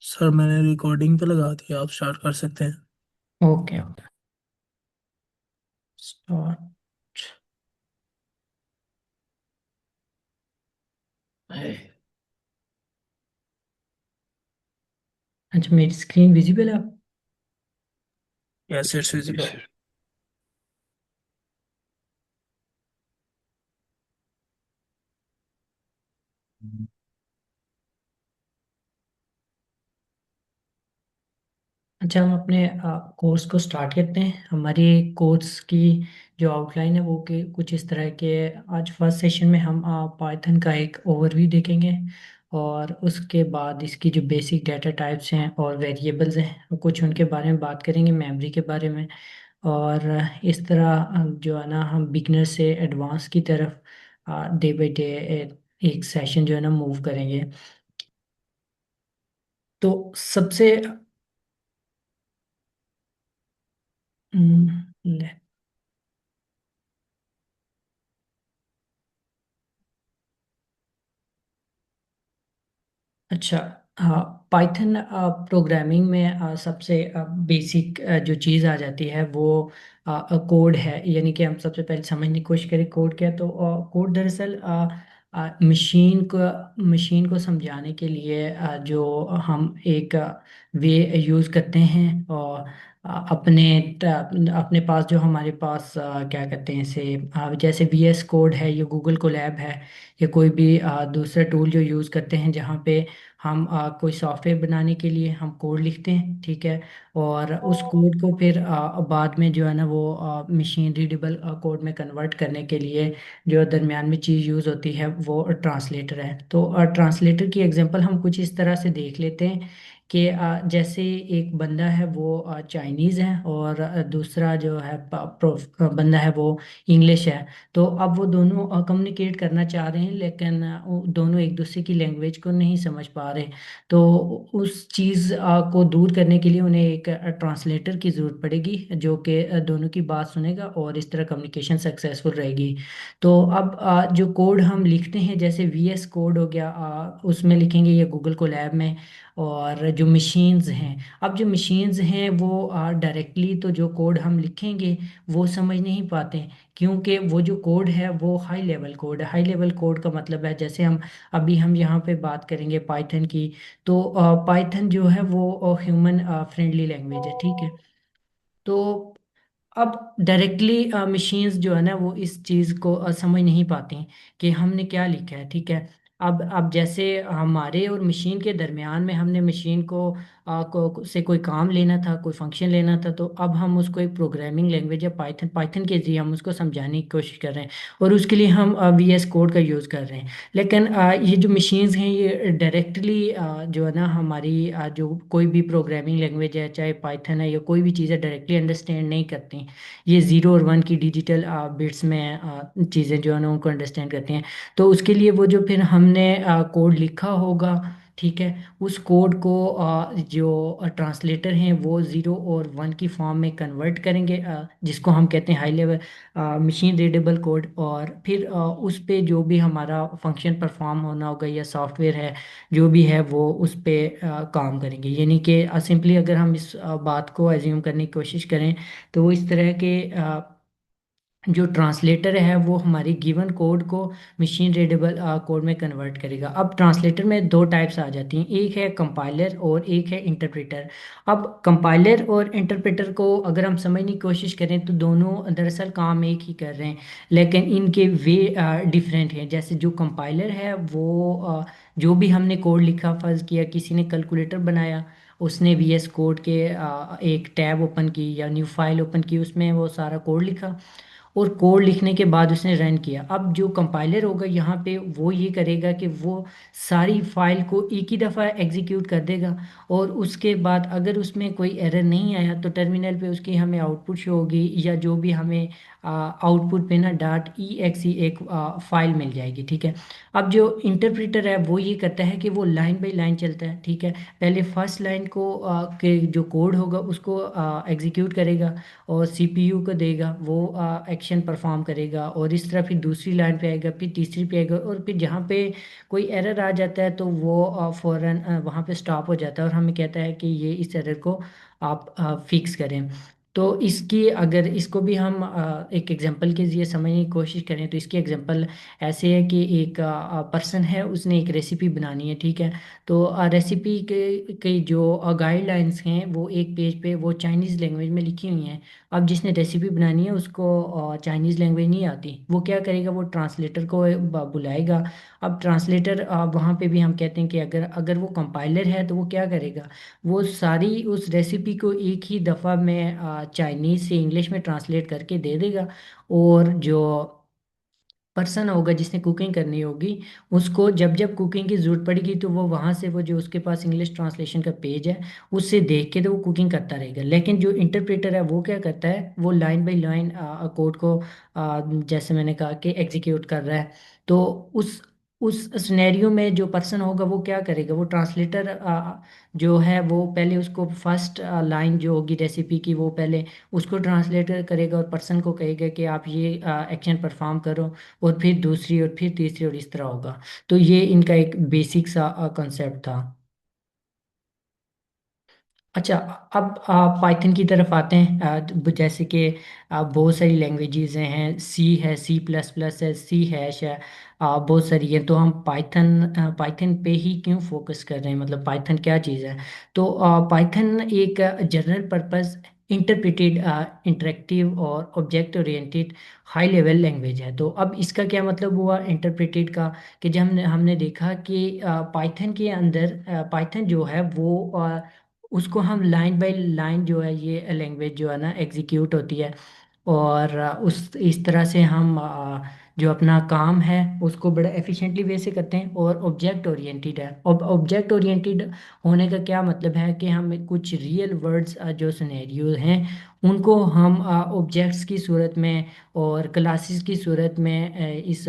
Sir मैंने recording पे लगा दिया, आप स्टार्ट कर सकते हैं। Okay okay. स्टार्ट। अच्छा, मेरी स्क्रीन विजिबल है। Yes it's visible. अच्छा, हम अपने कोर्स को स्टार्ट करते हैं। हमारी कोर्स की जो आउटलाइन है वो कि कुछ इस तरह के। आज फर्स्ट सेशन में हम पाइथन का एक ओवरव्यू देखेंगे, और उसके बाद इसकी जो बेसिक डाटा टाइप्स हैं और वेरिएबल्स हैं कुछ उनके बारे में बात करेंगे, मेमोरी के बारे में। और इस तरह जो है ना, हम बिगनर से एडवांस की तरफ डे बाई डे एक सेशन जो है ना मूव करेंगे। तो सबसे हम्म, अच्छा। हाँ, पाइथन प्रोग्रामिंग में सबसे बेसिक जो चीज़ आ जाती है वो कोड है। यानी कि हम सबसे पहले समझने की कोशिश करें कोड क्या है। तो कोड दरअसल मशीन को समझाने के लिए जो हम एक वे यूज़ करते हैं। और अपने पास जो हमारे पास क्या कहते हैं इसे, जैसे VS कोड है, या गूगल कोलैब है, या कोई भी दूसरा टूल जो यूज़ करते हैं, जहाँ पे हम कोई सॉफ्टवेयर बनाने के लिए हम कोड लिखते हैं, ठीक है। और उस कोड को फिर बाद में जो है ना वो मशीन रीडेबल कोड में कन्वर्ट करने के लिए जो दरमियान में चीज़ यूज़ होती है वो ट्रांसलेटर है। तो ट्रांसलेटर की एग्जांपल हम कुछ इस तरह से देख लेते हैं कि जैसे एक बंदा है वो चाइनीज़ है, और दूसरा जो है बंदा है वो इंग्लिश है। तो अब वो दोनों कम्युनिकेट करना चाह रहे हैं, लेकिन वो दोनों एक दूसरे की लैंग्वेज को नहीं समझ पा रहे। तो उस चीज़ को दूर करने के लिए उन्हें एक ट्रांसलेटर की ज़रूरत पड़ेगी, जो कि दोनों की बात सुनेगा, और इस तरह कम्युनिकेशन सक्सेसफुल रहेगी। तो अब जो कोड हम लिखते हैं, जैसे VS कोड हो गया, उसमें लिखेंगे या गूगल कोलैब में। और जो मशीन्स हैं, अब जो मशीन्स हैं वो डायरेक्टली तो जो कोड हम लिखेंगे वो समझ नहीं पाते, क्योंकि वो जो कोड है वो हाई लेवल कोड है। हाई लेवल कोड का मतलब है, जैसे हम यहाँ पे बात करेंगे पाइथन की। तो पाइथन जो है वो ह्यूमन फ्रेंडली लैंग्वेज है, ठीक है। तो अब डायरेक्टली मशीन्स जो है ना वो इस चीज़ को समझ नहीं पाती कि हमने क्या लिखा है, ठीक है। अब जैसे हमारे और मशीन के दरमियान में हमने मशीन से कोई काम लेना था, कोई फंक्शन लेना था, तो अब हम उसको एक प्रोग्रामिंग लैंग्वेज है पाइथन पाइथन के जरिए हम उसको समझाने की कोशिश कर रहे हैं, और उसके लिए हम VS कोड का यूज़ कर रहे हैं। लेकिन ये जो मशीन्स हैं ये डायरेक्टली जो है ना हमारी जो कोई भी प्रोग्रामिंग लैंग्वेज है, चाहे पाइथन है या कोई भी चीज़ है, डायरेक्टली अंडरस्टैंड नहीं करती। ये ज़ीरो और वन की डिजिटल बिट्स में चीज़ें जो है ना उनको अंडरस्टैंड करती हैं। तो उसके लिए वो जो फिर हमने कोड लिखा होगा, ठीक है, उस कोड को जो ट्रांसलेटर हैं वो ज़ीरो और वन की फॉर्म में कन्वर्ट करेंगे, जिसको हम कहते हैं high level machine readable code. और फिर उस पे जो भी हमारा फंक्शन परफॉर्म होना होगा या सॉफ्टवेयर है जो भी है वो उस पे काम करेंगे। यानी कि सिंपली अगर हम इस बात को एज्यूम करने की कोशिश करें, तो वो इस तरह के जो ट्रांसलेटर है वो हमारी गिवन कोड को मशीन रीडेबल कोड में कन्वर्ट करेगा। अब ट्रांसलेटर में दो टाइप्स आ जाती हैं, एक है कंपाइलर और एक है इंटरप्रेटर। अब कंपाइलर और इंटरप्रेटर को अगर हम समझने की कोशिश करें तो दोनों दरअसल काम एक ही कर रहे हैं, लेकिन इनके वे डिफरेंट हैं। जैसे जो कंपाइलर है वो जो भी हमने कोड लिखा, फर्ज किया किसी ने कैलकुलेटर बनाया, उसने VS कोड के एक टैब ओपन की या न्यू फाइल ओपन की, उसमें वो सारा कोड लिखा, और कोड लिखने के बाद उसने रन किया। अब जो कंपाइलर होगा यहाँ पे वो ये करेगा कि वो सारी फाइल को एक ही दफ़ा एग्जीक्यूट कर देगा, और उसके बाद अगर उसमें कोई एरर नहीं आया तो टर्मिनल पे उसकी हमें आउटपुट शो होगी, या जो भी हमें आउटपुट पे ना डॉट ई एक्स ई एक फाइल मिल जाएगी, ठीक है। अब जो इंटरप्रेटर है वो ये करता है कि वो लाइन बाय लाइन चलता है, ठीक है। पहले फर्स्ट लाइन को के जो कोड होगा उसको एग्जीक्यूट करेगा और सीपीयू को देगा, वो एक्शन परफॉर्म करेगा, और इस तरह फिर दूसरी लाइन पे आएगा, फिर तीसरी पे आएगा, और फिर जहाँ पे कोई एरर आ जाता है तो वो फौरन वहाँ पे स्टॉप हो जाता है और हमें कहता है कि ये इस एरर को आप फिक्स करें। तो इसकी अगर इसको भी हम एक एग्जांपल के जरिए समझने की कोशिश करें तो इसकी एग्जांपल ऐसे है कि एक पर्सन है, उसने एक रेसिपी बनानी है, ठीक है। तो रेसिपी के जो गाइडलाइंस हैं वो एक पेज पे वो चाइनीज़ लैंग्वेज में लिखी हुई हैं। अब जिसने रेसिपी बनानी है उसको चाइनीज़ लैंग्वेज नहीं आती, वो क्या करेगा, वो ट्रांसलेटर को बुलाएगा। अब ट्रांसलेटर वहाँ पे भी हम कहते हैं कि अगर अगर वो कंपाइलर है तो वो क्या करेगा, वो सारी उस रेसिपी को एक ही दफ़ा में चाइनीज़ से इंग्लिश में ट्रांसलेट करके दे देगा। और जो पर्सन होगा जिसने कुकिंग करनी होगी, उसको जब जब कुकिंग की ज़रूरत पड़ेगी तो वो वहाँ से वो जो उसके पास इंग्लिश ट्रांसलेशन का पेज है उससे देख के तो वो कुकिंग करता रहेगा। लेकिन जो इंटरप्रेटर है वो क्या करता है, वो लाइन बाय लाइन कोड को जैसे मैंने कहा कि एग्जीक्यूट कर रहा है। तो उस सिनेरियो में जो पर्सन होगा वो क्या करेगा, वो ट्रांसलेटर जो है वो पहले उसको फर्स्ट लाइन जो होगी रेसिपी की वो पहले उसको ट्रांसलेट करेगा और पर्सन को कहेगा कि आप ये एक्शन परफॉर्म करो, और फिर दूसरी और फिर तीसरी और इस तरह होगा। तो ये इनका एक बेसिक सा कॉन्सेप्ट था। अच्छा, अब पाइथन की तरफ आते हैं। जैसे कि बहुत सारी लैंग्वेजेस हैं, सी है, सी प्लस प्लस है, सी हैश है, बहुत सारी हैं। तो हम पाइथन पे ही क्यों फोकस कर रहे हैं, मतलब पाइथन क्या चीज़ है। तो पाइथन एक जनरल पर्पस इंटरप्रेटेड इंटरेक्टिव और object oriented high level language है। तो अब इसका क्या मतलब हुआ इंटरप्रेटेड का, कि जब हमने हमने देखा कि पाइथन के अंदर पाइथन जो है वो उसको हम लाइन बाय लाइन जो है ये लैंग्वेज जो है ना एग्जीक्यूट होती है। और उस इस तरह से हम जो अपना काम है उसको बड़ा एफिशिएंटली वे से करते हैं। और ऑब्जेक्ट ओरिएंटेड है, और ऑब्जेक्ट ओरिएंटेड होने का क्या मतलब है कि हम कुछ रियल वर्ड्स जो सिनेरियो हैं उनको हम ऑब्जेक्ट्स की सूरत में और क्लासेस की सूरत में इस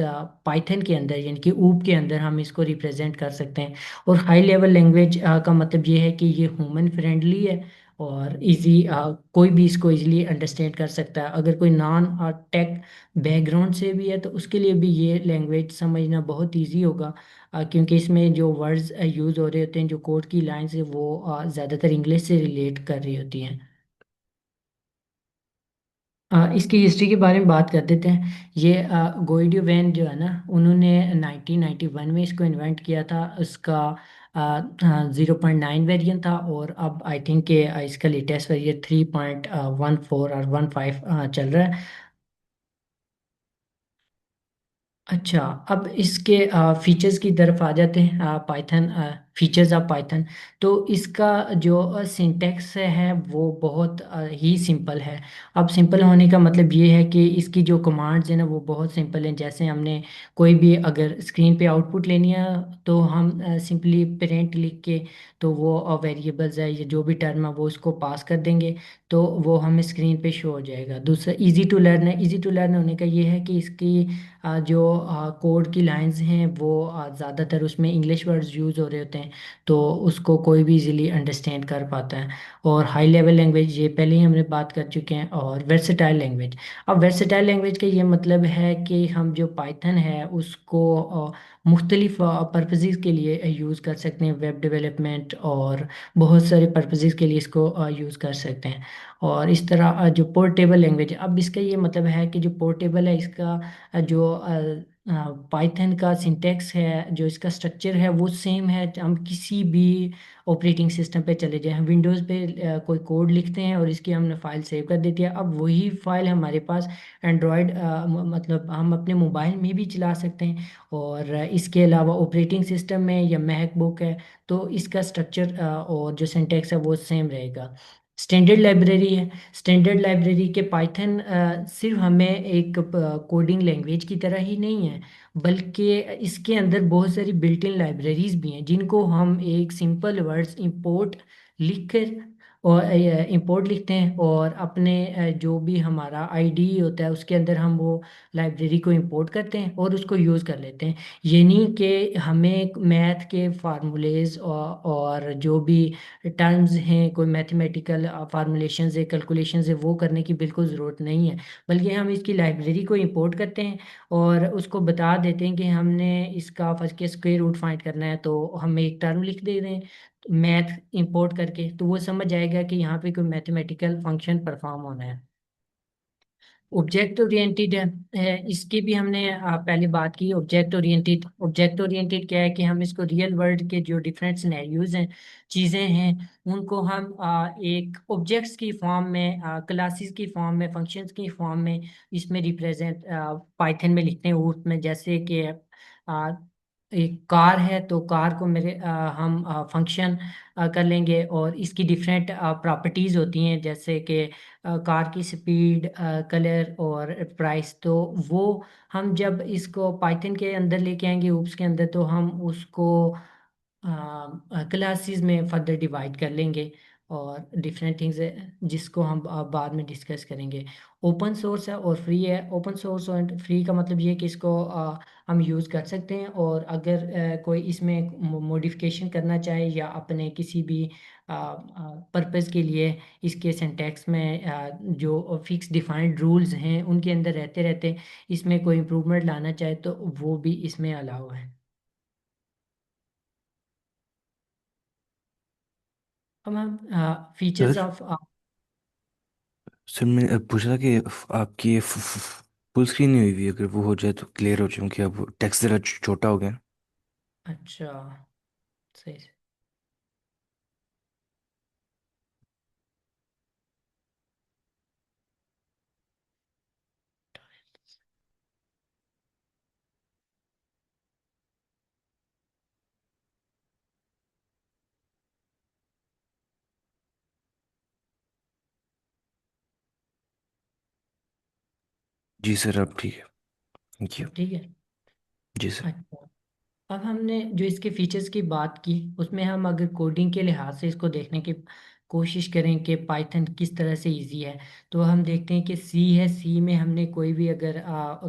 पाइथन के अंदर यानी कि ऊप के अंदर हम इसको रिप्रेजेंट कर सकते हैं। और हाई लेवल लैंग्वेज का मतलब ये है कि ये ह्यूमन फ्रेंडली है और इजी, कोई भी इसको इजीली अंडरस्टैंड कर सकता है। अगर कोई नॉन टेक बैकग्राउंड से भी है तो उसके लिए भी ये लैंग्वेज समझना बहुत इजी होगा, क्योंकि इसमें जो वर्ड्स यूज़ हो रहे होते हैं, जो कोड की लाइंस है वो ज़्यादातर इंग्लिश से रिलेट कर रही होती हैं। इसकी हिस्ट्री के बारे में बात कर देते हैं। ये गोइडियो वैन जो है ना, उन्होंने 1991 में इसको इन्वेंट किया था। उसका 0.9 वेरिएंट था, और अब आई थिंक के इसका लेटेस्ट वेरिएंट 3.14 और 15 चल रहा है। अच्छा, अब इसके फीचर्स की तरफ आ जाते हैं। Python features of Python. तो इसका जो सिंटेक्स है वो बहुत ही सिंपल है। अब सिंपल होने का मतलब ये है कि इसकी जो कमांड्स हैं ना वो बहुत सिंपल हैं। जैसे हमने कोई भी अगर स्क्रीन पे आउटपुट लेनी है तो हम सिंपली पेरेंट लिख के तो वो वेरिएबल्स है या जो भी टर्म है वो उसको पास कर देंगे, तो वो हमें स्क्रीन पे शो हो जाएगा। दूसरा इजी टू लर्न है। इजी टू लर्न होने का ये है कि इसकी जो कोड की लाइंस हैं वो ज़्यादातर उसमें इंग्लिश वर्ड्स यूज़ हो रहे होते हैं, तो उसको कोई भी इजीली अंडरस्टैंड कर पाता है। और हाई लेवल लैंग्वेज ये पहले ही हमने बात कर चुके हैं। और वेर्सेटाइल लैंग्वेज। अब वेर्सेटाइल लैंग्वेज का ये मतलब है कि हम जो पाइथन है उसको मुख्तलिफ पर्पसेस के लिए यूज़ कर सकते हैं, वेब डेवलपमेंट और बहुत सारे पर्पसेस के लिए इसको यूज़ कर सकते हैं। और इस तरह जो पोर्टेबल लैंग्वेज है, अब इसका ये मतलब है कि जो पोर्टेबल है इसका जो पाइथन का सिंटेक्स है, जो इसका स्ट्रक्चर है वो सेम है। हम किसी भी ऑपरेटिंग सिस्टम पे चले जाएं, हम विंडोज़ पे कोई कोड लिखते हैं और इसकी हमने फाइल सेव कर देती है, अब वही फाइल हमारे पास एंड्रॉयड मतलब हम अपने मोबाइल में भी चला सकते हैं। और इसके अलावा ऑपरेटिंग सिस्टम में या मैकबुक है तो इसका स्ट्रक्चर और जो सिंटेक्स है वो सेम रहेगा। स्टैंडर्ड लाइब्रेरी है। स्टैंडर्ड लाइब्रेरी के पाइथन सिर्फ हमें एक कोडिंग लैंग्वेज की तरह ही नहीं है, बल्कि इसके अंदर बहुत सारी बिल्ट इन लाइब्रेरीज भी हैं जिनको हम एक सिंपल वर्ड्स इंपोर्ट लिख कर और इंपोर्ट लिखते हैं, और अपने जो भी हमारा आईडी होता है उसके अंदर हम वो लाइब्रेरी को इंपोर्ट करते हैं और उसको यूज़ कर लेते हैं। ये नहीं कि हमें मैथ के फार्मूलेज और जो भी टर्म्स हैं, कोई मैथमेटिकल फार्मूलेशंस है, कैलकुलेशंस है, वो करने की बिल्कुल ज़रूरत नहीं है। बल्कि हम इसकी लाइब्रेरी को इंपोर्ट करते हैं और उसको बता देते हैं कि हमने इसका फर्स्ट के स्क्वायर रूट फाइंड करना है, तो हम एक टर्म लिख दे रहे हैं मैथ इंपोर्ट करके, तो वो समझ जाएगा कि यहाँ पे कोई मैथमेटिकल फंक्शन परफॉर्म होना है। ऑब्जेक्ट ओरिएंटेड है, इसकी भी हमने पहले बात की। ऑब्जेक्ट ओरिएंटेड क्या है कि हम इसको रियल वर्ल्ड के जो डिफरेंट सिनेरियोज हैं, चीज़ें हैं, उनको हम एक ऑब्जेक्ट्स की फॉर्म में, क्लासेस की फॉर्म में, फंक्शंस की फॉर्म में इसमें रिप्रेजेंट पाइथन में लिखते हैं। उसमें जैसे कि एक कार है, तो कार को मेरे हम फंक्शन कर लेंगे, और इसकी डिफरेंट प्रॉपर्टीज होती हैं, जैसे कि कार की स्पीड, कलर और प्राइस। तो वो हम जब इसको पाइथन के अंदर लेके आएंगे, ऊप्स के अंदर, तो हम उसको क्लासेस में फर्दर डिवाइड कर लेंगे, और डिफरेंट थिंग्स है जिसको हम बाद में डिस्कस करेंगे। ओपन सोर्स है और फ्री है। ओपन सोर्स और फ्री का मतलब ये है कि इसको हम यूज़ कर सकते हैं, और अगर कोई इसमें मॉडिफिकेशन करना चाहे या अपने किसी भी पर्पस के लिए इसके सिंटैक्स में जो फिक्स डिफाइंड रूल्स हैं उनके अंदर रहते रहते इसमें कोई इम्प्रूवमेंट लाना चाहे, तो वो भी इसमें अलाउ है। अब हम फीचर्स सर ऑफ। सर मैं पूछ रहा कि आपकी ये फुल स्क्रीन नहीं हुई हुई है, अगर वो हो जाए तो क्लियर हो जाए, क्योंकि अब टेक्स्ट ज़रा छोटा हो गया। अच्छा, सही से। जी सर, अब ठीक है। Thank you. अब ठीक है। जी सर। अच्छा, अब हमने जो इसके फीचर्स की बात की, उसमें हम अगर कोडिंग के लिहाज से इसको देखने की कोशिश करें कि पाइथन किस तरह से इजी है, तो हम देखते हैं कि सी है। सी में हमने कोई भी अगर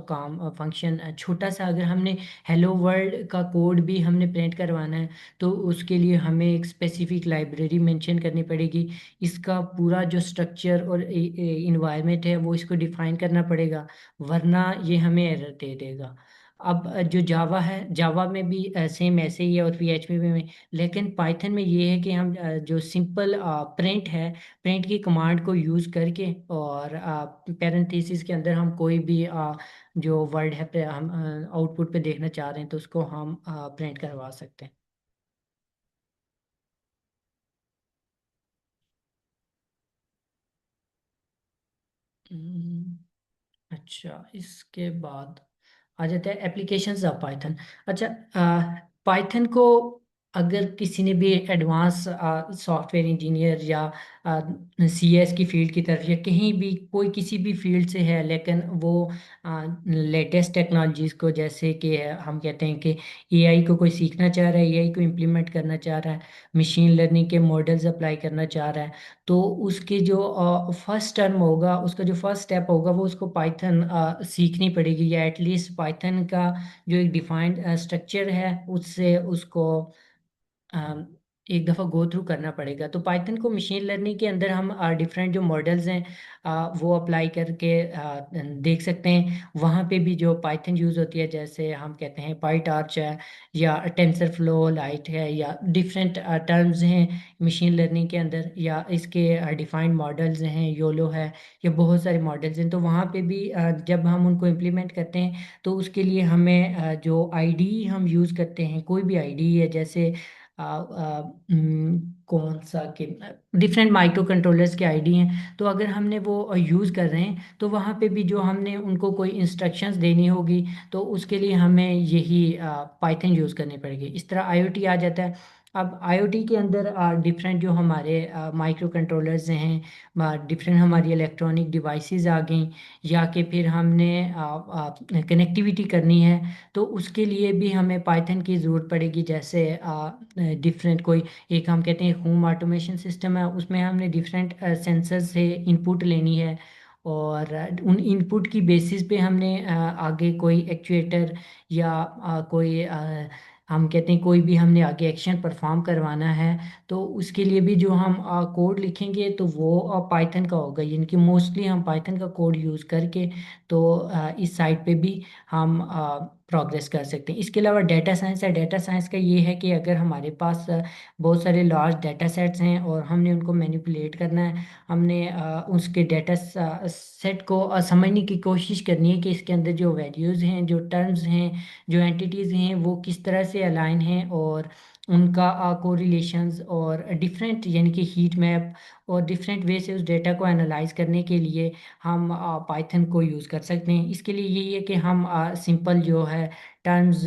काम फंक्शन छोटा सा, अगर हमने हेलो वर्ल्ड का कोड भी हमने प्रिंट करवाना है, तो उसके लिए हमें एक स्पेसिफिक लाइब्रेरी मेंशन करनी पड़ेगी। इसका पूरा जो स्ट्रक्चर और इन्वायरमेंट है वो इसको डिफाइन करना पड़ेगा, वरना ये हमें एरर दे देगा। अब जो जावा है, जावा में भी सेम ऐसे ही है, और पीएचपी में। लेकिन पाइथन में ये है कि हम जो सिंपल प्रिंट है, प्रिंट की कमांड को यूज़ करके, और पैरेंथेसिस के अंदर हम कोई भी जो वर्ड है हम आउटपुट पे देखना चाह रहे हैं, तो उसको हम प्रिंट करवा सकते हैं। हम्म, अच्छा, इसके बाद आ जाता है एप्लीकेशंस ऑफ पाइथन। अच्छा, पाइथन को अगर किसी ने भी एडवांस सॉफ्टवेयर इंजीनियर या सीएस की फील्ड की तरफ, या कहीं भी कोई किसी भी फील्ड से है, लेकिन वो लेटेस्ट टेक्नोलॉजीज को, जैसे कि हम कहते हैं कि एआई को कोई सीखना चाह रहा है, एआई को इम्प्लीमेंट करना चाह रहा है, मशीन लर्निंग के मॉडल्स अप्लाई करना चाह रहा है, तो उसके जो फर्स्ट टर्म होगा, उसका जो फर्स्ट स्टेप होगा, वो उसको पाइथन सीखनी पड़ेगी, या एटलीस्ट पाइथन का जो एक डिफाइंड स्ट्रक्चर है उससे उसको अम, एक दफ़ा गो थ्रू करना पड़ेगा। तो पाइथन को मशीन लर्निंग के अंदर हम डिफरेंट जो मॉडल्स हैं वो अप्लाई करके देख सकते हैं। वहाँ पे भी जो पाइथन यूज़ होती है, जैसे हम कहते हैं पाईटार्च है, या टेंसर फ्लो लाइट है, या डिफरेंट टर्म्स हैं मशीन लर्निंग के अंदर, या इसके डिफाइंड मॉडल्स हैं, योलो है, या बहुत सारे मॉडल्स हैं। तो वहाँ पे भी जब हम उनको इम्प्लीमेंट करते हैं, तो उसके लिए हमें जो आईडी हम यूज़ करते हैं, कोई भी आईडी है, जैसे कौन सा के डिफरेंट माइक्रो कंट्रोलर्स के आईडी हैं, तो अगर हमने वो यूज़ कर रहे हैं, तो वहाँ पे भी जो हमने उनको कोई इंस्ट्रक्शंस देनी होगी, तो उसके लिए हमें यही पाइथन यूज़ करनी पड़ेगी। इस तरह आईओटी आ जाता है। अब आईओटी के अंदर डिफरेंट जो हमारे माइक्रो कंट्रोलर्स हैं, डिफरेंट हमारी इलेक्ट्रॉनिक डिवाइसेस आ गई, या कि फिर हमने कनेक्टिविटी करनी है, तो उसके लिए भी हमें पाइथन की ज़रूरत पड़ेगी। जैसे डिफरेंट कोई एक हम कहते हैं होम ऑटोमेशन सिस्टम है, उसमें हमने डिफरेंट सेंसर से इनपुट लेनी है, और उन इनपुट की बेसिस पे हमने आगे कोई एक्चुएटर या कोई हम कहते हैं कोई भी हमने आगे एक्शन परफॉर्म करवाना है, तो उसके लिए भी जो हम कोड लिखेंगे तो वो पाइथन का होगा, यानी कि मोस्टली हम पाइथन का कोड यूज़ करके तो इस साइड पे भी हम प्रोग्रेस कर सकते हैं। इसके अलावा डेटा साइंस है। डेटा साइंस का ये है कि अगर हमारे पास बहुत सारे लार्ज डेटा सेट्स हैं और हमने उनको मैनिपुलेट करना है, हमने उसके डेटा सेट को समझने की कोशिश करनी है कि इसके अंदर जो वैल्यूज़ हैं, जो टर्म्स हैं, जो एंटिटीज़ हैं, वो किस तरह से अलाइन हैं, और उनका कोरिलेशंस और डिफरेंट यानी कि हीट मैप और डिफरेंट वे से उस डेटा को एनालाइज करने के लिए हम पाइथन को यूज़ कर सकते हैं। इसके लिए यही है कि हम सिंपल जो है टर्म्स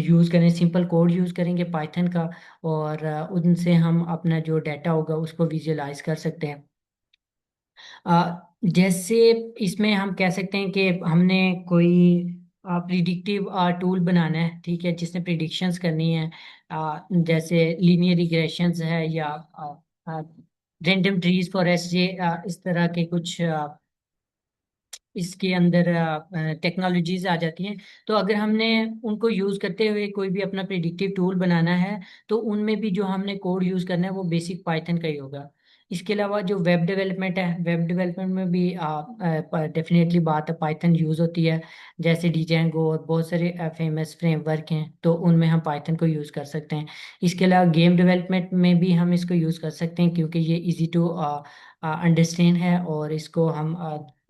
यूज़ करें, सिंपल कोड यूज़ करेंगे पाइथन का, और उनसे हम अपना जो डाटा होगा उसको विजुअलाइज कर सकते हैं। जैसे इसमें हम कह सकते हैं कि हमने कोई प्रिडिक्टिव टूल बनाना है, ठीक है, जिसने प्रिडिक्शंस करनी है, जैसे लीनियर रिग्रेशंस है या रैंडम ट्रीज फॉर एसजे, इस तरह के कुछ इसके अंदर टेक्नोलॉजीज आ जाती हैं। तो अगर हमने उनको यूज़ करते हुए कोई भी अपना प्रिडिक्टिव टूल बनाना है, तो उनमें भी जो हमने कोड यूज़ करना है वो बेसिक पाइथन का ही होगा। इसके अलावा जो वेब डेवलपमेंट है, वेब डेवलपमेंट में भी डेफिनेटली बात है पाइथन यूज़ होती है। जैसे डीजेंगो और बहुत सारे फेमस फ्रेमवर्क हैं, तो उनमें हम पाइथन को यूज़ कर सकते हैं। इसके अलावा गेम डेवलपमेंट में भी हम इसको यूज़ कर सकते हैं, क्योंकि ये इजी टू अंडरस्टैंड है, और इसको हम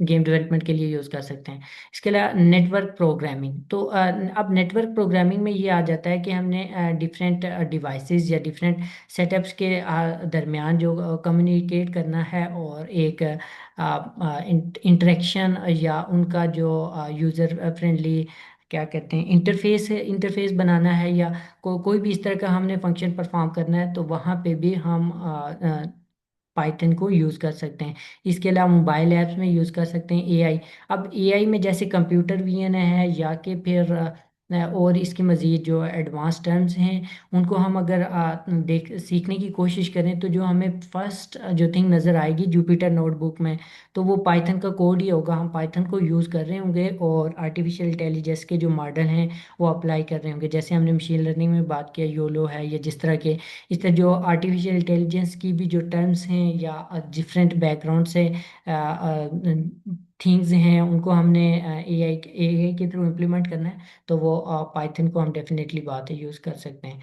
गेम डेवलपमेंट के लिए यूज़ कर सकते हैं। इसके अलावा नेटवर्क प्रोग्रामिंग, तो अब नेटवर्क प्रोग्रामिंग में ये आ जाता है कि हमने डिफरेंट डिवाइसेस या डिफरेंट सेटअप्स के दरमियान जो कम्युनिकेट करना है, और एक इंटरेक्शन या उनका जो यूज़र फ्रेंडली क्या कहते हैं इंटरफेस है, इंटरफेस बनाना है, या कोई भी इस तरह का हमने फंक्शन परफॉर्म करना है, तो वहाँ पे भी हम पाइथन को यूज़ कर सकते हैं। इसके अलावा मोबाइल ऐप्स में यूज़ कर सकते हैं एआई। अब एआई में जैसे कंप्यूटर विजन है, या कि फिर और इसके मज़ीद जो एडवांस टर्म्स हैं, उनको हम अगर देख सीखने की कोशिश करें, तो जो हमें फर्स्ट जो थिंग नज़र आएगी जुपिटर नोटबुक में, तो वो पाइथन का कोड ही होगा। हम पाइथन को यूज़ कर रहे होंगे और आर्टिफिशियल इंटेलिजेंस के जो मॉडल हैं वो अप्लाई कर रहे होंगे। जैसे हमने मशीन लर्निंग में बात किया, योलो है, या जिस तरह के इस तरह जो आर्टिफिशियल इंटेलिजेंस की भी जो टर्म्स हैं या डिफरेंट बैकग्राउंड से थिंग्स हैं, उनको हमने एआई के थ्रू इम्प्लीमेंट करना है, तो वो पाइथन को हम डेफिनेटली बात है यूज़ कर सकते हैं।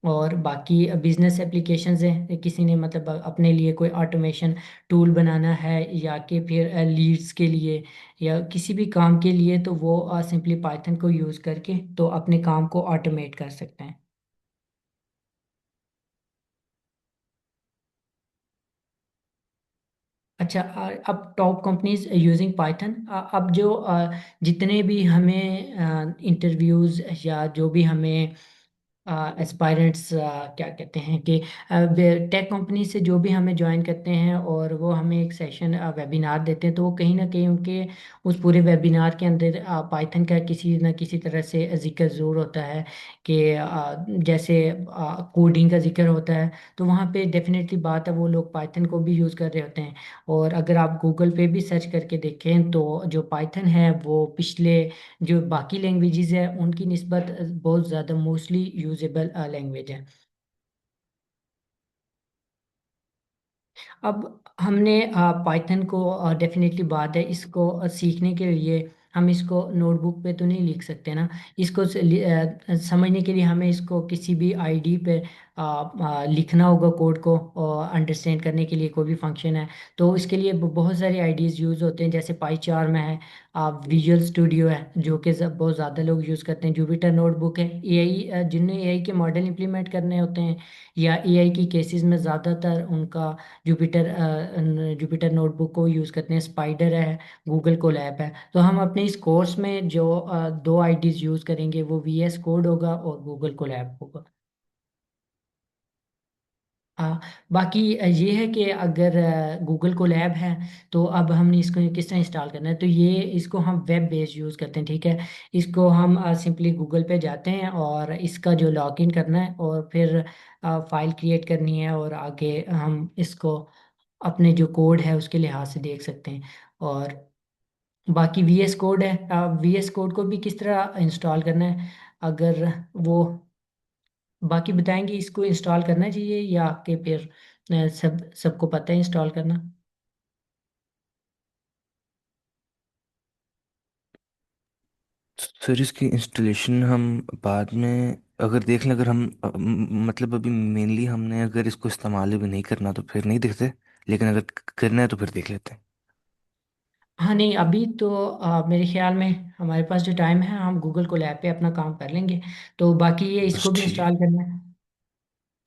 और बाकी बिजनेस एप्लीकेशंस हैं, किसी ने मतलब अपने लिए कोई ऑटोमेशन टूल बनाना है, या कि फिर लीड्स के लिए या किसी भी काम के लिए, तो वो सिंपली पाइथन को यूज़ करके तो अपने काम को ऑटोमेट कर सकते हैं। अच्छा, अब टॉप कंपनीज यूजिंग पाइथन। अब जो जितने भी हमें इंटरव्यूज या जो भी हमें एस्पायरेंट्स क्या कहते हैं कि टेक कंपनी से जो भी हमें ज्वाइन करते हैं और वो हमें एक सेशन वेबिनार देते हैं, तो वो कहीं ना कहीं उनके उस पूरे वेबिनार के अंदर पाइथन का किसी न किसी तरह से जिक्र ज़रूर होता है, कि जैसे कोडिंग का जिक्र होता है, तो वहाँ पे डेफिनेटली बात है वो लोग पाइथन को भी यूज़ कर रहे होते हैं। और अगर आप गूगल पे भी सर्च करके देखें, तो जो पाइथन है वो पिछले जो बाकी लैंग्वेजेस है उनकी निस्बत बहुत ज़्यादा मोस्टली यूजेबल लैंग्वेज है। अब हमने पाइथन को डेफिनेटली बात है इसको सीखने के लिए हम इसको नोटबुक पे तो नहीं लिख सकते ना। इसको समझने के लिए हमें इसको किसी भी आईडी पे लिखना होगा कोड को, और अंडरस्टैंड करने के लिए कोई भी फंक्शन है, तो इसके लिए बहुत सारे आईडीज यूज़ होते हैं। जैसे पाईचार्म है, विजुअल स्टूडियो है, जो कि बहुत ज़्यादा लोग यूज़ करते हैं, जुपिटर नोटबुक है। एआई जिनने एआई के मॉडल इंप्लीमेंट करने होते हैं, या एआई की केसेस में ज़्यादातर उनका जुपिटर जुपिटर नोटबुक को यूज़ करते हैं। स्पाइडर है, गूगल कोलैब है। तो हम अपने इस कोर्स में जो दो आईडीज यूज़ करेंगे वो वीएस कोड होगा और गूगल कोलैब होगा। आ, बाकी ये है कि अगर गूगल को लैब है, तो अब हमने इसको किस तरह इंस्टॉल करना है, तो ये इसको हम वेब बेस्ड यूज़ करते हैं, ठीक है। इसको हम सिंपली गूगल पे जाते हैं और इसका जो लॉगिन करना है और फिर फाइल क्रिएट करनी है, और आगे हम इसको अपने जो कोड है उसके लिहाज से देख सकते हैं। और बाकी वीएस कोड है, वीएस कोड को भी किस तरह इंस्टॉल करना है, अगर वो बाकी बताएंगे इसको इंस्टॉल करना चाहिए या कि फिर सबको पता है इंस्टॉल करना। सर इसकी इंस्टॉलेशन हम बाद में अगर देख लें, अगर हम मतलब अभी मेनली हमने अगर इसको इस्तेमाल भी नहीं करना तो फिर नहीं देखते, लेकिन अगर करना है तो फिर देख लेते हैं। हाँ नहीं, अभी तो मेरे ख्याल में हमारे पास जो टाइम है हम गूगल को लैब पे अपना काम कर लेंगे। तो बाकी ये बस इसको भी ठीक। इंस्टॉल करना है,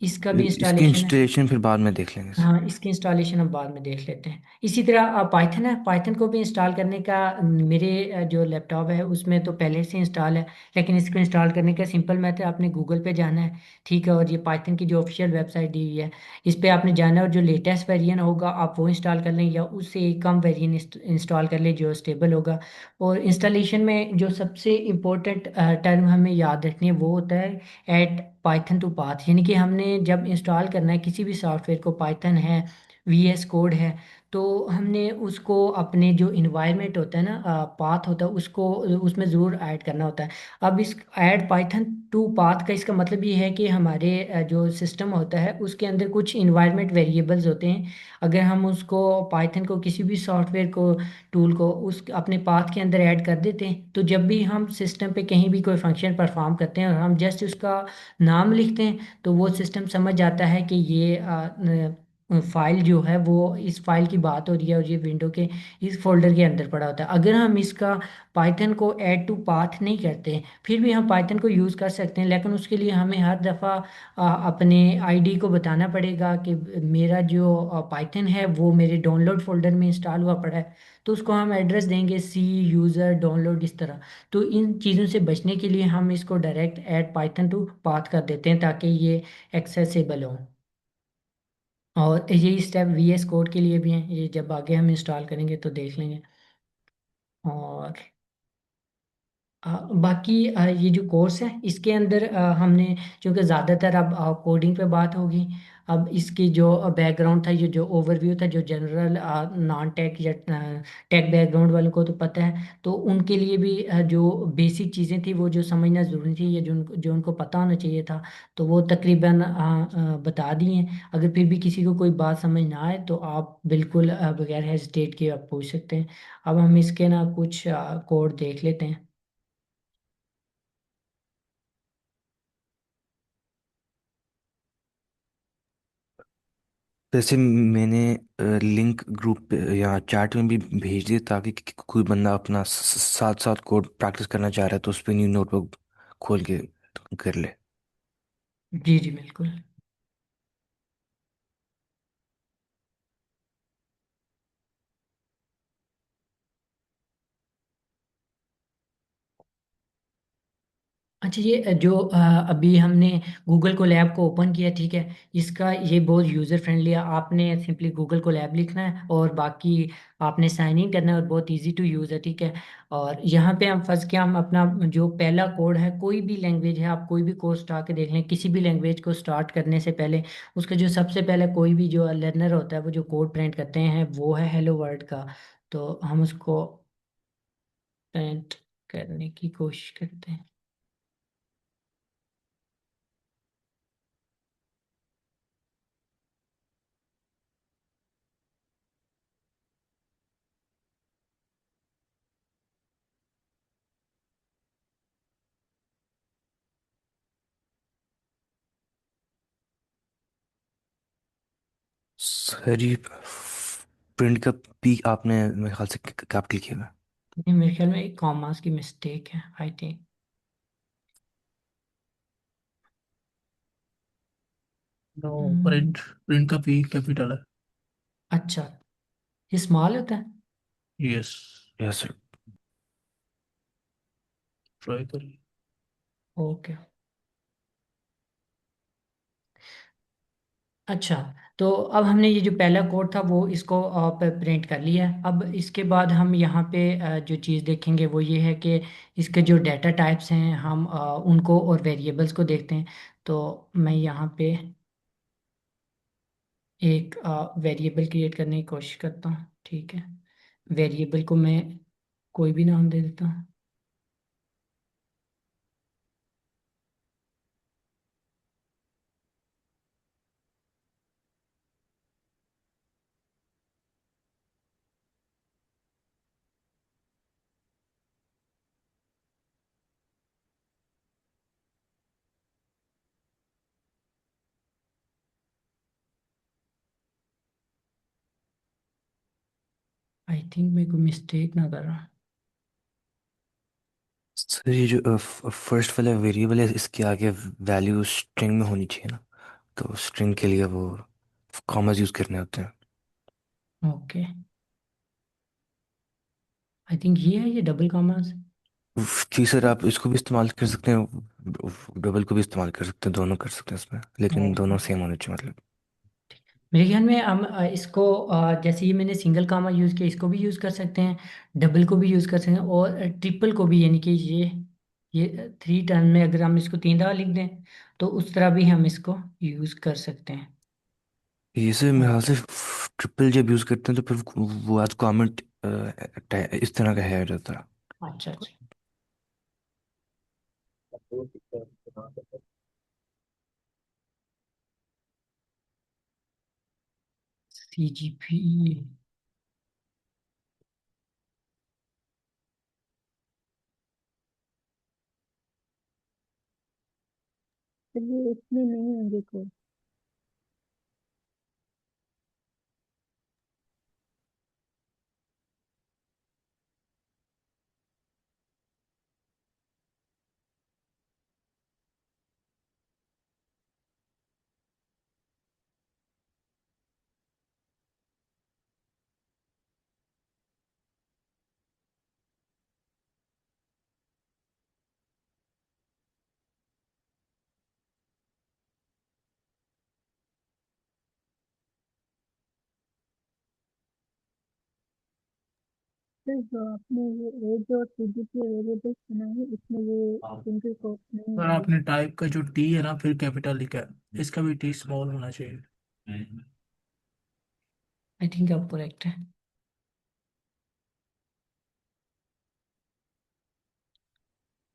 इसका भी इसकी इंस्टॉलेशन है। इंस्टॉलेशन फिर बाद में देख लेंगे सर। हाँ, इसकी इंस्टॉलेशन हम बाद में देख लेते हैं। इसी तरह पाइथन है, पाइथन को भी इंस्टॉल करने का मेरे जो लैपटॉप है उसमें तो पहले से इंस्टॉल है, लेकिन इसको इंस्टॉल करने का सिंपल मेथड, आपने गूगल पे जाना है, ठीक है, और ये पाइथन की जो ऑफिशियल वेबसाइट दी हुई है इस पे आपने जाना है, और जो लेटेस्ट वेरिएंट होगा आप वो इंस्टॉल कर लें, या उससे एक कम वेरिएंट इंस्टॉल कर लें जो स्टेबल होगा। और इंस्टॉलेशन में जो सबसे इम्पोर्टेंट टर्म हमें याद रखनी है वो होता है एट पाइथन टू पाथ, यानी कि हमने जब इंस्टॉल करना है किसी भी सॉफ्टवेयर को, पाइथन है, वीएस कोड है, तो हमने उसको अपने जो इन्वायरमेंट होता है ना, पाथ होता है, उसको उसमें ज़रूर ऐड करना होता है। अब इस ऐड पाइथन टू पाथ का इसका मतलब ये है कि हमारे जो सिस्टम होता है उसके अंदर कुछ इन्वायरमेंट वेरिएबल्स होते हैं। अगर हम उसको पाइथन को किसी भी सॉफ्टवेयर को, टूल को उस अपने पाथ के अंदर ऐड कर देते हैं, तो जब भी हम सिस्टम पे कहीं भी कोई फंक्शन परफॉर्म करते हैं और हम जस्ट उसका नाम लिखते हैं, तो वो सिस्टम समझ जाता है कि ये फाइल जो है वो इस फाइल की बात हो रही है और ये विंडो के इस फोल्डर के अंदर पड़ा होता है। अगर हम इसका पाइथन को ऐड टू पाथ नहीं करते हैं, फिर भी हम पाइथन को यूज़ कर सकते हैं, लेकिन उसके लिए हमें हर दफ़ा अपने आईडी को बताना पड़ेगा कि मेरा जो पाइथन है वो मेरे डाउनलोड फोल्डर में इंस्टॉल हुआ पड़ा है। तो उसको हम एड्रेस देंगे सी यूज़र डाउनलोड इस तरह। तो इन चीज़ों से बचने के लिए हम इसको direct add python to path कर देते हैं ताकि ये एक्सेसिबल हो। और यही स्टेप वीएस कोड के लिए भी हैं, ये जब आगे हम इंस्टॉल करेंगे तो देख लेंगे। और बाकी ये जो कोर्स है इसके अंदर हमने, क्योंकि ज़्यादातर अब कोडिंग पे बात होगी, अब इसकी जो बैकग्राउंड था, ये जो ओवरव्यू था, जो जनरल नॉन टेक या टेक बैकग्राउंड वालों को तो पता है, तो उनके लिए भी जो बेसिक चीज़ें थी वो जो समझना ज़रूरी थी, या जो उनको पता होना चाहिए था, तो वो तकरीबन बता दिए हैं। अगर फिर भी किसी को कोई बात समझ ना आए तो आप बिल्कुल बगैर हेजिटेट के आप पूछ सकते हैं। अब हम इसके ना कुछ कोड देख लेते हैं। वैसे मैंने लिंक ग्रुप पे या चैट में भी भेज दिया, ताकि कोई बंदा अपना साथ साथ कोड प्रैक्टिस करना चाह रहा है तो उस पर न्यू नोटबुक खोल के कर ले। जी जी बिल्कुल। अच्छा, ये जो अभी हमने गूगल को लैब को ओपन किया, ठीक है, इसका ये बहुत यूज़र फ्रेंडली है। आपने सिंपली गूगल को लैब लिखना है और बाकी आपने साइन इन करना है, और बहुत इजी टू यूज़ है, ठीक है। और यहाँ पे हम फर्स्ट क्या, हम अपना जो पहला कोड है, कोई भी लैंग्वेज है, आप कोई भी कोड स्टार्ट के देख लें, किसी भी लैंग्वेज को स्टार्ट करने से पहले उसका जो सबसे पहले कोई भी जो लर्नर होता है वो जो कोड प्रिंट करते हैं वो है हेलो वर्ल्ड का। तो हम उसको प्रिंट करने की कोशिश करते हैं। सर ये प्रिंट का पी आपने मेरे ख्याल से कैपिटल किया हुआ नहीं, मेरे ख्याल में एक कॉमास की मिस्टेक है, I think. No, print print का पी कैपिटल है। अच्छा, ये स्मॉल होता है। यस। है। Yes sir. ट्राई करिए। ओके। अच्छा, तो अब हमने ये जो पहला कोड था वो इसको प्रिंट कर लिया है। अब इसके बाद हम यहाँ पे जो चीज़ देखेंगे वो ये है कि इसके जो डाटा टाइप्स हैं हम उनको और वेरिएबल्स को देखते हैं। तो मैं यहाँ पे एक वेरिएबल क्रिएट करने की कोशिश करता हूँ, ठीक है। वेरिएबल को मैं कोई भी नाम दे देता हूँ। आई थिंक मैं कोई मिस्टेक ना कर रहा। सर ये जो फर्स्ट वाला वेरिएबल है इसके आगे वैल्यू स्ट्रिंग में होनी चाहिए ना, तो स्ट्रिंग के लिए वो कॉमास यूज़ करने होते हैं। ओके, आई थिंक ये है, ये डबल कॉमास। जी सर, आप इसको भी इस्तेमाल कर सकते हैं, डबल को भी इस्तेमाल कर सकते हैं, दोनों कर सकते हैं इसमें, लेकिन दोनों ओके, सेम होने चाहिए मतलब। मेरे ख्याल में हम इसको जैसे ये मैंने सिंगल कामा यूज़ किया, इसको भी यूज़ कर सकते हैं, डबल को भी यूज़ कर सकते हैं और ट्रिपल को भी, यानी कि ये थ्री टर्म में अगर हम इसको तीन दफ़ा लिख दें तो उस तरह भी हम इसको यूज़ कर सकते हैं। ये सर मेरे ख्याल से ट्रिपल जब यूज़ करते हैं तो फिर वो आज कॉमेंट इस तरह का है रहता है। अच्छा अच्छा। CGP। चलिए इसमें नहीं होंगे कोई। सर जो आपने ये एज और सीजीपी वेरिएबल्स बनाए हैं इसमें ये सिंगल कोट नहीं पर होंगे। आपने टाइप का जो टी है ना फिर कैपिटल लिखा है, इसका भी टी स्मॉल होना चाहिए। आई थिंक आप करेक्ट है।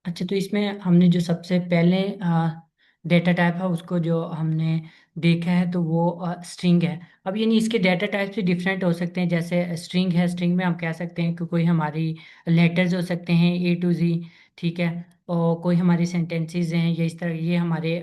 अच्छा, तो इसमें हमने जो सबसे पहले डेटा टाइप है उसको जो हमने देखा है तो वो स्ट्रिंग है। अब यानी इसके डेटा टाइप भी डिफरेंट हो सकते हैं। जैसे स्ट्रिंग है, स्ट्रिंग में हम कह सकते हैं कि कोई हमारी लेटर्स हो सकते हैं A to Z, ठीक है। और कोई हमारी सेंटेंसेस हैं या इस तरह, ये हमारे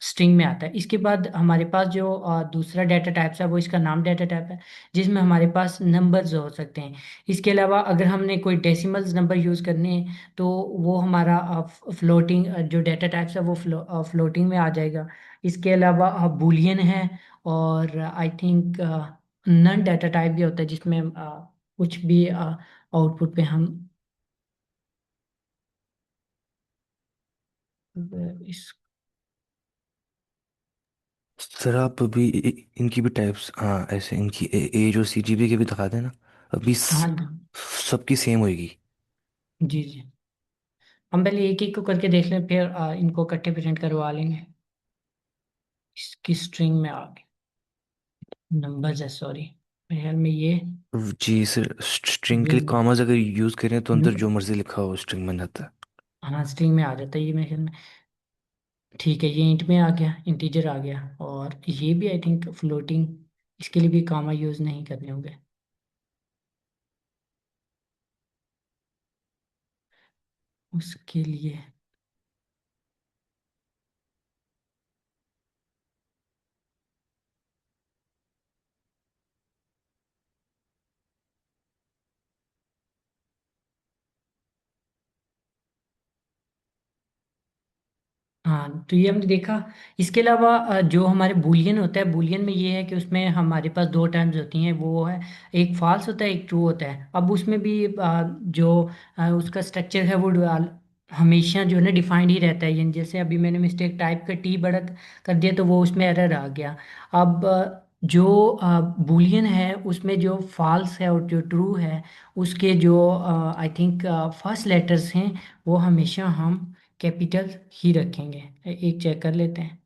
स्ट्रिंग में आता है। इसके बाद हमारे पास जो दूसरा डेटा टाइप है वो इसका नाम डेटा टाइप है, जिसमें हमारे पास नंबर्स हो सकते हैं। इसके अलावा अगर हमने कोई डेसिमल्स नंबर यूज़ करने हैं तो वो हमारा फ्लोटिंग जो डेटा टाइप्स है वो फ्लोटिंग में आ जाएगा। इसके अलावा बुलियन है, और I think none data type भी होता है जिसमें कुछ भी आउटपुट पे हम इस। सर आप अभी इनकी भी टाइप्स, हाँ ऐसे इनकी एज और सीजीबी के भी दिखा देना अभी हाँ सबकी सेम होएगी। जी जी, हम पहले एक एक को करके देख लें, फिर इनको इकट्ठे प्रिंट करवा लेंगे। इसकी स्ट्रिंग में आ गए नंबर्स है, सॉरी, मेरे ख्याल में जी सर, स्ट्रिंग के ये लिए कॉमास अगर यूज़ करें तो अंदर जो मर्जी लिखा हो स्ट्रिंग बन जाता है। हाँ स्ट्रिंग में आ जाता है ये मेरे ख्याल में। ठीक है, ये इंट में आ गया, इंटीजर आ गया, और ये भी आई थिंक फ्लोटिंग, इसके लिए भी कामा यूज नहीं करने होंगे उसके लिए। हाँ, तो ये हमने देखा। इसके अलावा जो हमारे बूलियन होता है, बूलियन में ये है कि उसमें हमारे पास दो टर्म्स होती हैं, वो है एक फॉल्स होता है, एक ट्रू होता है। अब उसमें भी जो उसका स्ट्रक्चर है वो हमेशा जो है ना डिफाइंड ही रहता है। यानी जैसे अभी मैंने मिस्टेक टाइप का टी बड़ा कर दिया तो वो उसमें एरर आ गया। अब जो बुलियन है उसमें जो फॉल्स है और जो ट्रू है उसके जो आई थिंक फर्स्ट लेटर्स हैं वो हमेशा हम कैपिटल ही रखेंगे। एक चेक कर लेते हैं।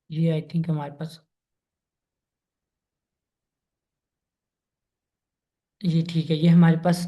ये आई थिंक हमारे पास ये ठीक है। ये हमारे पास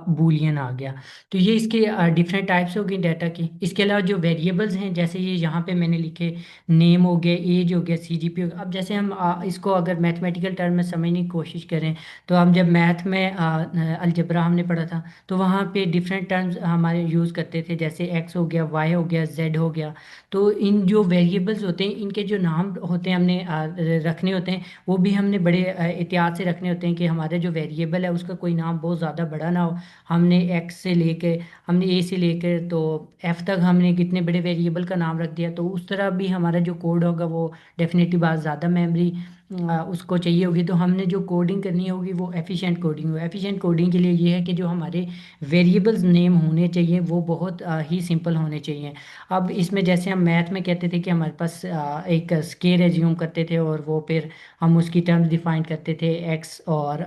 बूलियन आ गया। तो ये इसके डिफरेंट टाइप्स हो गई डाटा की। इसके अलावा जो वेरिएबल्स हैं जैसे ये यहाँ पे मैंने लिखे नेम हो गया, एज हो गया, सीजीपी हो गया। अब जैसे हम इसको अगर मैथमेटिकल टर्म में समझने की कोशिश करें तो हम जब मैथ में अलजबरा हमने पढ़ा था तो वहाँ पे डिफरेंट टर्म्स हमारे यूज़ करते थे जैसे एक्स हो गया, वाई हो गया, जेड हो गया। तो इन जो वेरिएबल्स होते हैं इनके जो नाम होते हैं हमने रखने होते हैं वो भी हमने बड़े एहतियात से रखने होते हैं कि हमारा जो वेरिएबल है उसका कोई नाम बहुत ज़्यादा बड़ा ना हो। हमने एक्स से लेके हमने ए से लेकर तो एफ तक हमने कितने बड़े वेरिएबल का नाम रख दिया तो उस तरह भी हमारा जो कोड होगा वो डेफिनेटली बात ज़्यादा मेमोरी उसको चाहिए होगी। तो हमने जो कोडिंग करनी होगी वो एफिशिएंट कोडिंग हो। एफिशिएंट कोडिंग के लिए ये है कि जो हमारे वेरिएबल्स नेम होने चाहिए वो बहुत ही सिंपल होने चाहिए। अब इसमें जैसे हम मैथ में कहते थे कि हमारे पास एक स्केयर एज्यूम करते थे और वो फिर हम उसकी टर्म्स डिफाइन करते थे एक्स और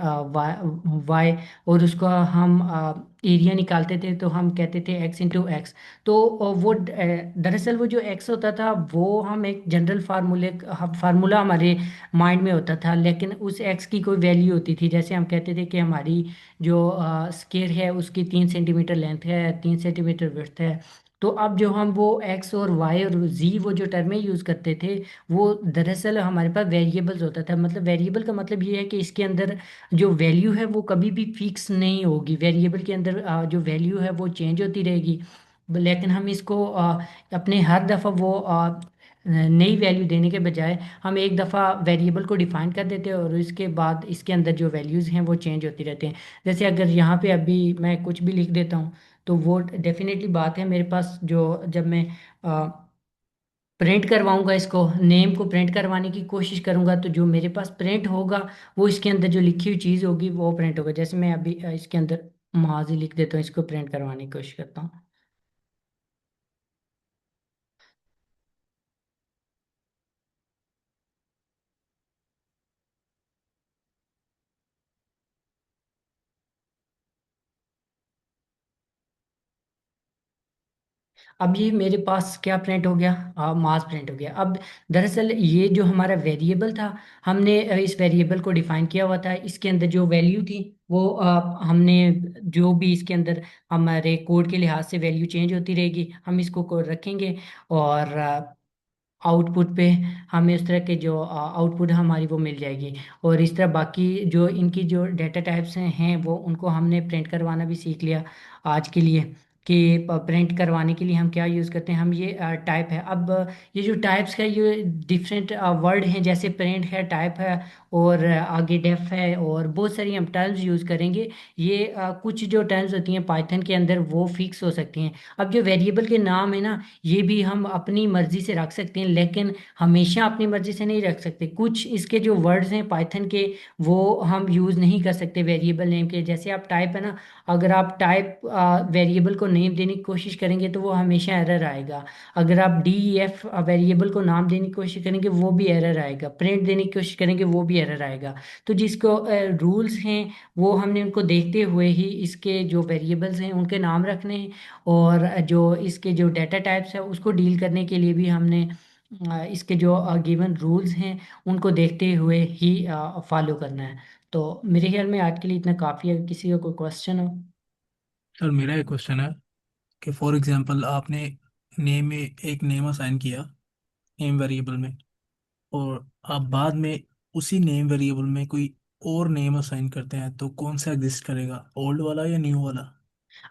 वाई और उसको हम एरिया निकालते थे तो हम कहते थे एक्स इंटू एक्स। तो वो दरअसल वो जो एक्स होता था वो हम एक जनरल फार्मूला हमारे माइंड में होता था लेकिन उस एक्स की कोई वैल्यू होती थी। जैसे हम कहते थे कि हमारी जो स्केयर है उसकी 3 सेंटीमीटर लेंथ है, 3 सेंटीमीटर विड्थ है। तो अब जो हम वो एक्स और वाई और जी वो जो टर्में यूज़ करते थे वो दरअसल हमारे पास वेरिएबल्स होता था। मतलब वेरिएबल का मतलब ये है कि इसके अंदर जो वैल्यू है वो कभी भी फिक्स नहीं होगी। वेरिएबल के अंदर जो वैल्यू है वो चेंज होती रहेगी। लेकिन हम इसको अपने हर दफ़ा वो नई वैल्यू देने के बजाय हम एक दफ़ा वेरिएबल को डिफाइन कर देते हैं और इसके बाद इसके अंदर जो वैल्यूज़ हैं वो चेंज होती रहती हैं। जैसे अगर यहाँ पे अभी मैं कुछ भी लिख देता हूँ तो वो डेफिनेटली बात है मेरे पास जो जब मैं प्रिंट करवाऊंगा इसको नेम को प्रिंट करवाने की कोशिश करूंगा तो जो मेरे पास प्रिंट होगा वो इसके अंदर जो लिखी हुई चीज़ होगी वो प्रिंट होगा। जैसे मैं अभी इसके अंदर माजी लिख देता हूँ, इसको प्रिंट करवाने की कोशिश करता हूँ। अब ये मेरे पास क्या प्रिंट हो गया, मास प्रिंट हो गया। अब दरअसल ये जो हमारा वेरिएबल था हमने इस वेरिएबल को डिफाइन किया हुआ था। इसके अंदर जो वैल्यू थी वो हमने जो भी इसके अंदर हमारे कोड के लिहाज से वैल्यू चेंज होती रहेगी हम इसको कोड रखेंगे और आउटपुट पे हमें इस तरह के जो आउटपुट हमारी वो मिल जाएगी। और इस तरह बाकी जो इनकी जो डेटा टाइप्स हैं वो उनको हमने प्रिंट करवाना भी सीख लिया आज के लिए कि प्रिंट करवाने के लिए हम क्या यूज़ करते हैं। हम ये टाइप है। अब ये जो टाइप्स है ये डिफरेंट वर्ड हैं जैसे प्रिंट है, टाइप है और आगे डेफ है और बहुत सारी हम टर्म्स यूज़ करेंगे। ये कुछ जो टर्म्स होती हैं पाइथन के अंदर वो फिक्स हो सकती हैं। अब जो वेरिएबल के नाम है ना ये भी हम अपनी मर्जी से रख सकते हैं लेकिन हमेशा अपनी मर्जी से नहीं रख सकते। कुछ इसके जो वर्ड्स हैं पाइथन के वो हम यूज़ नहीं कर सकते वेरिएबल नेम के। जैसे आप टाइप है ना, अगर आप टाइप वेरिएबल को नेम देने की कोशिश करेंगे तो वो हमेशा एरर आएगा। अगर आप डी एफ वेरिएबल को नाम देने की कोशिश करेंगे वो भी एरर आएगा। प्रिंट देने की कोशिश करेंगे वो भी एरर आएगा। तो जिसको रूल्स हैं वो हमने उनको देखते हुए ही इसके जो वेरिएबल्स हैं उनके नाम रखने हैं और जो इसके जो डाटा टाइप्स है उसको डील करने के लिए भी हमने इसके जो गिवन रूल्स हैं उनको देखते हुए ही फॉलो करना है। तो मेरे ख्याल में आज के लिए इतना काफ़ी है। किसी का कोई क्वेश्चन हो? सर मेरा एक क्वेश्चन है कि फॉर एग्जांपल आपने नेम में एक नेम असाइन किया नेम वेरिएबल में, और आप बाद में उसी नेम वेरिएबल में कोई और नेम असाइन करते हैं तो कौन सा एग्जिस्ट करेगा, ओल्ड वाला या न्यू वाला?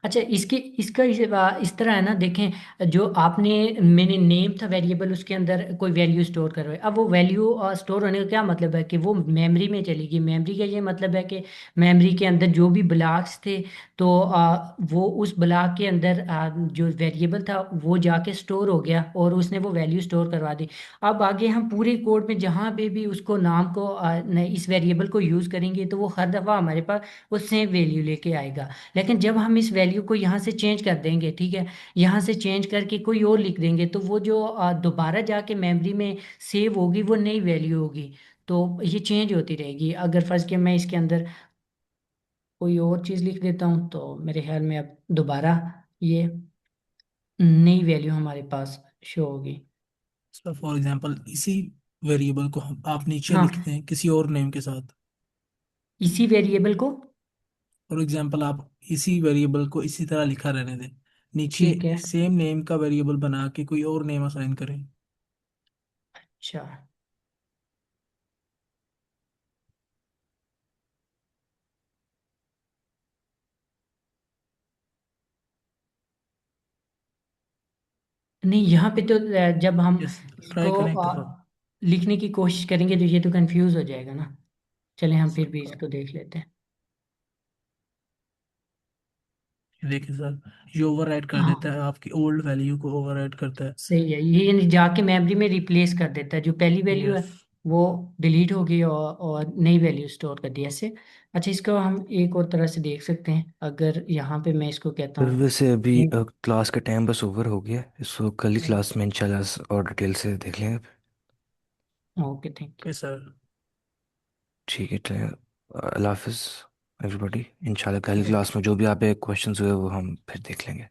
अच्छा, इसके इसका इस तरह है ना, देखें, जो आपने, मैंने नेम था वेरिएबल, उसके अंदर कोई वैल्यू स्टोर कर रहे हो। अब वो वैल्यू स्टोर होने का क्या मतलब है कि वो मेमोरी में चलेगी। मेमोरी का ये मतलब है कि मेमोरी के अंदर जो भी ब्लॉक्स थे, तो वो उस ब्लॉक के अंदर जो वेरिएबल था वो जाके स्टोर हो गया और उसने वो वैल्यू स्टोर करवा दी। अब आगे हम पूरे कोड में जहाँ पे भी उसको नाम को इस वेरिएबल को यूज़ करेंगे तो वो हर दफ़ा हमारे पास वो सेम वैल्यू लेके आएगा। लेकिन जब हम इस वैल्यू को यहाँ से चेंज कर देंगे, ठीक है, यहाँ से चेंज करके कोई और लिख देंगे, तो वो जो दोबारा जाके मेमोरी में सेव होगी वो नई वैल्यू होगी। तो ये चेंज होती रहेगी। अगर फर्स्ट के मैं इसके अंदर कोई और चीज़ लिख देता हूँ तो मेरे ख्याल में अब दोबारा ये नई वैल्यू हमारे पास शो होगी। सर फॉर एग्जांपल इसी वेरिएबल को हम आप नीचे हाँ, लिखते हैं किसी और नेम के साथ। इसी वेरिएबल को। फॉर एग्जांपल आप इसी वेरिएबल को इसी तरह लिखा रहने दें, नीचे ठीक है। सेम नेम का वेरिएबल बना के कोई और नेम असाइन करें। अच्छा, नहीं, यहाँ पे तो जब हम यस, ट्राई इसको करें एक दफ़ा। लिखने की कोशिश करेंगे तो ये तो कंफ्यूज हो जाएगा ना। चलें, हम फिर भी सर इसको देख लेते हैं। देखिए सर, ये ओवरराइड कर देता है, हाँ, आपकी ओल्ड वैल्यू को ओवरराइड करता है। सही है, ये जाके मेमोरी में रिप्लेस कर देता है। जो पहली वैल्यू है यस। वो डिलीट हो गई और नई वैल्यू स्टोर कर दी ऐसे। अच्छा, इसको हम एक और तरह से देख सकते हैं। अगर यहाँ पे मैं इसको कहता पर हूँ। वैसे अभी क्लास का टाइम बस ओवर हो गया, इसको कल ही क्लास में इंशाल्लाह और डिटेल से देख लेंगे। Okay, thank Okay. You. Okay sir. ठीक है, चलिए, अल्लाह हाफिज़ एवरीबॉडी। इंशाल्लाह कल क्लास में जो भी आप क्वेश्चंस हुए वो हम फिर देख लेंगे।